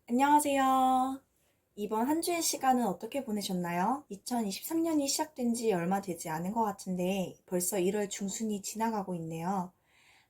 안녕하세요. 이번 한 주의 시간은 어떻게 보내셨나요? 2023년이 시작된 지 얼마 되지 않은 것 같은데 벌써 1월 중순이 지나가고 있네요.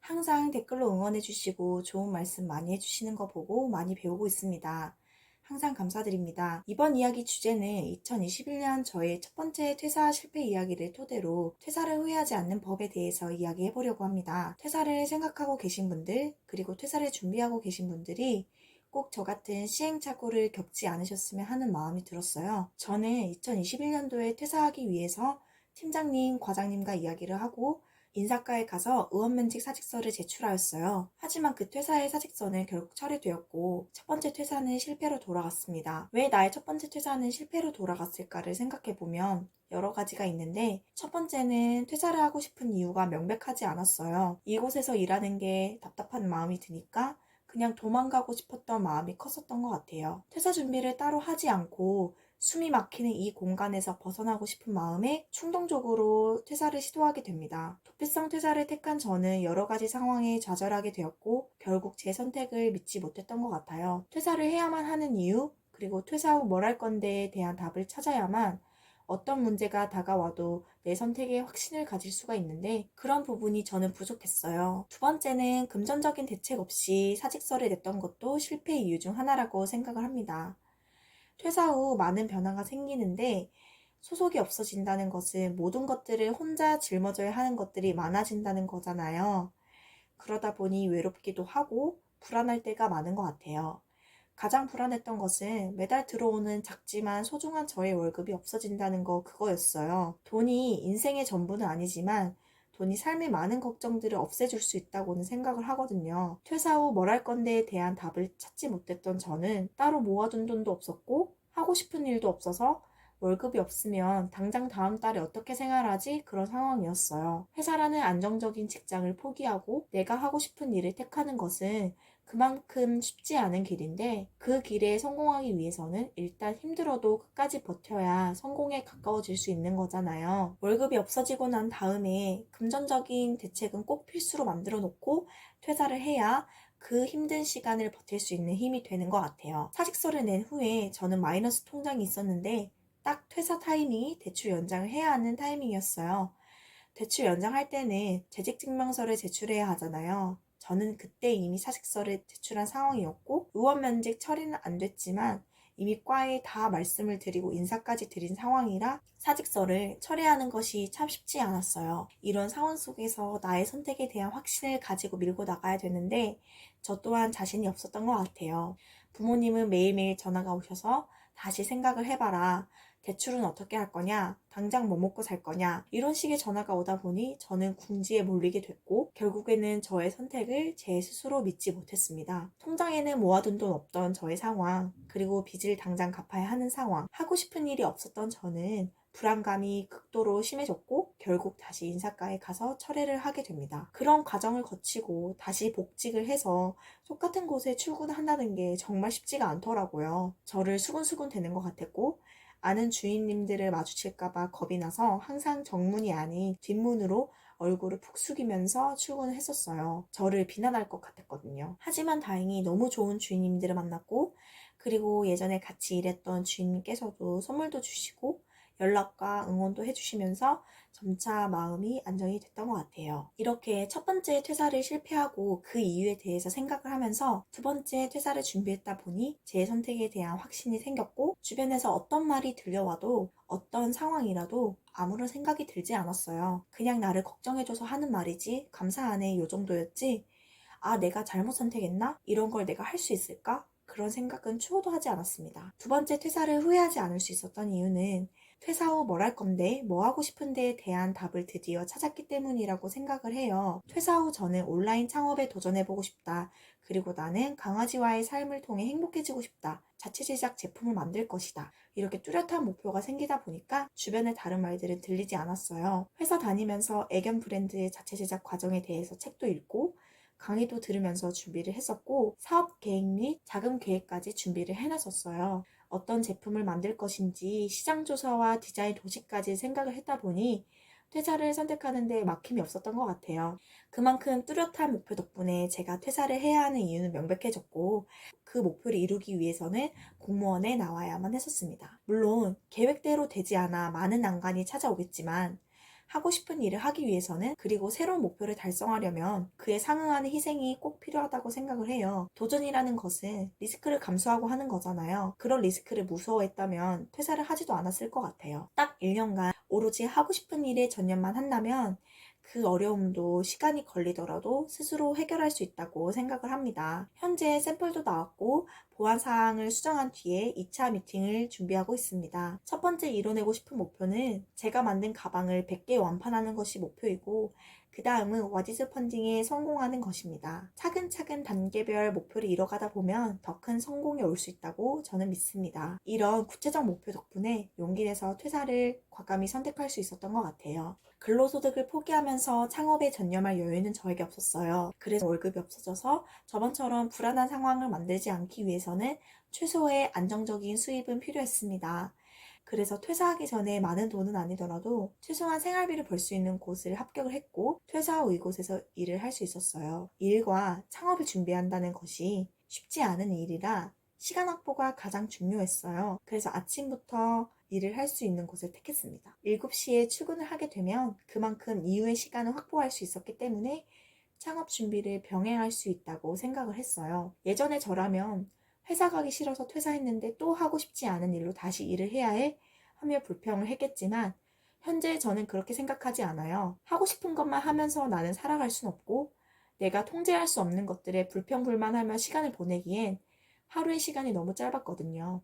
항상 댓글로 응원해주시고 좋은 말씀 많이 해주시는 거 보고 많이 배우고 있습니다. 항상 감사드립니다. 이번 이야기 주제는 2021년 저의 첫 번째 퇴사 실패 이야기를 토대로 퇴사를 후회하지 않는 법에 대해서 이야기해 보려고 합니다. 퇴사를 생각하고 계신 분들, 그리고 퇴사를 준비하고 계신 분들이 꼭 저 같은 시행착오를 겪지 않으셨으면 하는 마음이 들었어요. 저는 2021년도에 퇴사하기 위해서 팀장님, 과장님과 이야기를 하고 인사과에 가서 의원면직 사직서를 제출하였어요. 하지만 그 퇴사의 사직서는 결국 철회되었고 첫 번째 퇴사는 실패로 돌아갔습니다. 왜 나의 첫 번째 퇴사는 실패로 돌아갔을까를 생각해보면 여러 가지가 있는데 첫 번째는 퇴사를 하고 싶은 이유가 명백하지 않았어요. 이곳에서 일하는 게 답답한 마음이 드니까 그냥 도망가고 싶었던 마음이 컸었던 것 같아요. 퇴사 준비를 따로 하지 않고 숨이 막히는 이 공간에서 벗어나고 싶은 마음에 충동적으로 퇴사를 시도하게 됩니다. 도피성 퇴사를 택한 저는 여러 가지 상황에 좌절하게 되었고 결국 제 선택을 믿지 못했던 것 같아요. 퇴사를 해야만 하는 이유, 그리고 퇴사 후 뭘 할 건데에 대한 답을 찾아야만 어떤 문제가 다가와도 내 선택에 확신을 가질 수가 있는데 그런 부분이 저는 부족했어요. 두 번째는 금전적인 대책 없이 사직서를 냈던 것도 실패 이유 중 하나라고 생각을 합니다. 퇴사 후 많은 변화가 생기는데 소속이 없어진다는 것은 모든 것들을 혼자 짊어져야 하는 것들이 많아진다는 거잖아요. 그러다 보니 외롭기도 하고 불안할 때가 많은 것 같아요. 가장 불안했던 것은 매달 들어오는 작지만 소중한 저의 월급이 없어진다는 그거였어요. 돈이 인생의 전부는 아니지만 돈이 삶의 많은 걱정들을 없애줄 수 있다고는 생각을 하거든요. 퇴사 후 뭘 할 건데에 대한 답을 찾지 못했던 저는 따로 모아둔 돈도 없었고 하고 싶은 일도 없어서 월급이 없으면 당장 다음 달에 어떻게 생활하지? 그런 상황이었어요. 회사라는 안정적인 직장을 포기하고 내가 하고 싶은 일을 택하는 것은 그만큼 쉽지 않은 길인데 그 길에 성공하기 위해서는 일단 힘들어도 끝까지 버텨야 성공에 가까워질 수 있는 거잖아요. 월급이 없어지고 난 다음에 금전적인 대책은 꼭 필수로 만들어 놓고 퇴사를 해야 그 힘든 시간을 버틸 수 있는 힘이 되는 것 같아요. 사직서를 낸 후에 저는 마이너스 통장이 있었는데 딱 퇴사 타이밍이 대출 연장을 해야 하는 타이밍이었어요. 대출 연장할 때는 재직증명서를 제출해야 하잖아요. 저는 그때 이미 사직서를 제출한 상황이었고 의원면직 처리는 안 됐지만 이미 과에 다 말씀을 드리고 인사까지 드린 상황이라 사직서를 처리하는 것이 참 쉽지 않았어요. 이런 상황 속에서 나의 선택에 대한 확신을 가지고 밀고 나가야 되는데 저 또한 자신이 없었던 것 같아요. 부모님은 매일매일 전화가 오셔서 다시 생각을 해봐라. 대출은 어떻게 할 거냐? 당장 뭐 먹고 살 거냐? 이런 식의 전화가 오다 보니 저는 궁지에 몰리게 됐고 결국에는 저의 선택을 제 스스로 믿지 못했습니다. 통장에는 모아둔 돈 없던 저의 상황, 그리고 빚을 당장 갚아야 하는 상황, 하고 싶은 일이 없었던 저는 불안감이 극도로 심해졌고 결국 다시 인사과에 가서 철회를 하게 됩니다. 그런 과정을 거치고 다시 복직을 해서 똑같은 곳에 출근한다는 게 정말 쉽지가 않더라고요. 저를 수근수근 되는 것 같았고 아는 주인님들을 마주칠까봐 겁이 나서 항상 정문이 아닌 뒷문으로 얼굴을 푹 숙이면서 출근을 했었어요. 저를 비난할 것 같았거든요. 하지만 다행히 너무 좋은 주인님들을 만났고 그리고 예전에 같이 일했던 주인님께서도 선물도 주시고 연락과 응원도 해주시면서 점차 마음이 안정이 됐던 것 같아요. 이렇게 첫 번째 퇴사를 실패하고 그 이유에 대해서 생각을 하면서 두 번째 퇴사를 준비했다 보니 제 선택에 대한 확신이 생겼고 주변에서 어떤 말이 들려와도 어떤 상황이라도 아무런 생각이 들지 않았어요. 그냥 나를 걱정해줘서 하는 말이지 감사하네 요 정도였지 아 내가 잘못 선택했나? 이런 걸 내가 할 수 있을까? 그런 생각은 추호도 하지 않았습니다. 두 번째 퇴사를 후회하지 않을 수 있었던 이유는 퇴사 후 뭘 할 건데, 뭐 하고 싶은데에 대한 답을 드디어 찾았기 때문이라고 생각을 해요. 퇴사 후 저는 온라인 창업에 도전해보고 싶다. 그리고 나는 강아지와의 삶을 통해 행복해지고 싶다. 자체 제작 제품을 만들 것이다. 이렇게 뚜렷한 목표가 생기다 보니까 주변의 다른 말들은 들리지 않았어요. 회사 다니면서 애견 브랜드의 자체 제작 과정에 대해서 책도 읽고 강의도 들으면서 준비를 했었고 사업 계획 및 자금 계획까지 준비를 해놨었어요. 어떤 제품을 만들 것인지 시장 조사와 디자인 도식까지 생각을 했다 보니 퇴사를 선택하는데 막힘이 없었던 것 같아요. 그만큼 뚜렷한 목표 덕분에 제가 퇴사를 해야 하는 이유는 명백해졌고, 그 목표를 이루기 위해서는 공무원에 나와야만 했었습니다. 물론 계획대로 되지 않아 많은 난관이 찾아오겠지만, 하고 싶은 일을 하기 위해서는, 그리고 새로운 목표를 달성하려면 그에 상응하는 희생이 꼭 필요하다고 생각을 해요. 도전이라는 것은 리스크를 감수하고 하는 거잖아요. 그런 리스크를 무서워했다면 퇴사를 하지도 않았을 것 같아요. 딱 1년간 오로지 하고 싶은 일에 전념만 한다면 그 어려움도 시간이 걸리더라도 스스로 해결할 수 있다고 생각을 합니다. 현재 샘플도 나왔고 보완 사항을 수정한 뒤에 2차 미팅을 준비하고 있습니다. 첫 번째 이뤄내고 싶은 목표는 제가 만든 가방을 100개 완판하는 것이 목표이고, 그 다음은 와디즈 펀딩에 성공하는 것입니다. 차근차근 단계별 목표를 이뤄가다 보면 더 큰 성공이 올 수 있다고 저는 믿습니다. 이런 구체적 목표 덕분에 용기 내서 퇴사를 과감히 선택할 수 있었던 것 같아요. 근로소득을 포기하면서 창업에 전념할 여유는 저에게 없었어요. 그래서 월급이 없어져서 저번처럼 불안한 상황을 만들지 않기 위해서는 최소의 안정적인 수입은 필요했습니다. 그래서 퇴사하기 전에 많은 돈은 아니더라도 최소한 생활비를 벌 수 있는 곳을 합격을 했고, 퇴사 후 이곳에서 일을 할 수 있었어요. 일과 창업을 준비한다는 것이 쉽지 않은 일이라 시간 확보가 가장 중요했어요. 그래서 아침부터 일을 할 수 있는 곳을 택했습니다. 7시에 출근을 하게 되면 그만큼 이후의 시간을 확보할 수 있었기 때문에 창업 준비를 병행할 수 있다고 생각을 했어요. 예전에 저라면 회사 가기 싫어서 퇴사했는데 또 하고 싶지 않은 일로 다시 일을 해야 해? 하며 불평을 했겠지만, 현재 저는 그렇게 생각하지 않아요. 하고 싶은 것만 하면서 나는 살아갈 순 없고, 내가 통제할 수 없는 것들에 불평불만하며 시간을 보내기엔 하루의 시간이 너무 짧았거든요.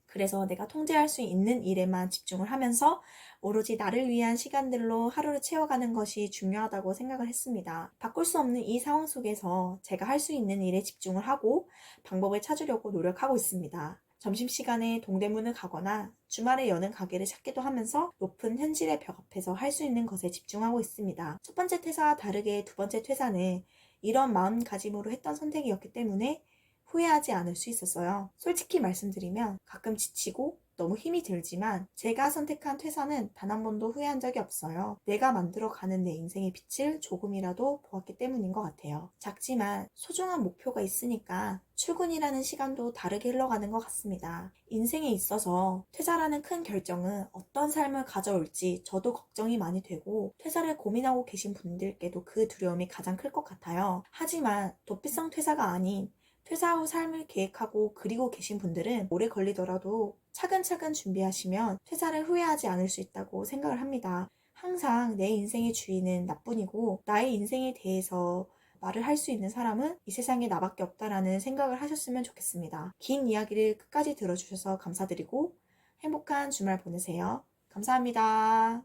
그래서 내가 통제할 수 있는 일에만 집중을 하면서 오로지 나를 위한 시간들로 하루를 채워가는 것이 중요하다고 생각을 했습니다. 바꿀 수 없는 이 상황 속에서 제가 할 수 있는 일에 집중을 하고 방법을 찾으려고 노력하고 있습니다. 점심시간에 동대문을 가거나 주말에 여는 가게를 찾기도 하면서 높은 현실의 벽 앞에서 할 수 있는 것에 집중하고 있습니다. 첫 번째 퇴사와 다르게 두 번째 퇴사는 이런 마음가짐으로 했던 선택이었기 때문에 후회하지 않을 수 있었어요. 솔직히 말씀드리면 가끔 지치고 너무 힘이 들지만 제가 선택한 퇴사는 단 한 번도 후회한 적이 없어요. 내가 만들어가는 내 인생의 빛을 조금이라도 보았기 때문인 것 같아요. 작지만 소중한 목표가 있으니까 출근이라는 시간도 다르게 흘러가는 것 같습니다. 인생에 있어서 퇴사라는 큰 결정은 어떤 삶을 가져올지 저도 걱정이 많이 되고, 퇴사를 고민하고 계신 분들께도 그 두려움이 가장 클 것 같아요. 하지만 도피성 퇴사가 아닌 퇴사 후 삶을 계획하고 그리고 계신 분들은 오래 걸리더라도 차근차근 준비하시면 퇴사를 후회하지 않을 수 있다고 생각을 합니다. 항상 내 인생의 주인은 나뿐이고 나의 인생에 대해서 말을 할 수 있는 사람은 이 세상에 나밖에 없다라는 생각을 하셨으면 좋겠습니다. 긴 이야기를 끝까지 들어주셔서 감사드리고 행복한 주말 보내세요. 감사합니다.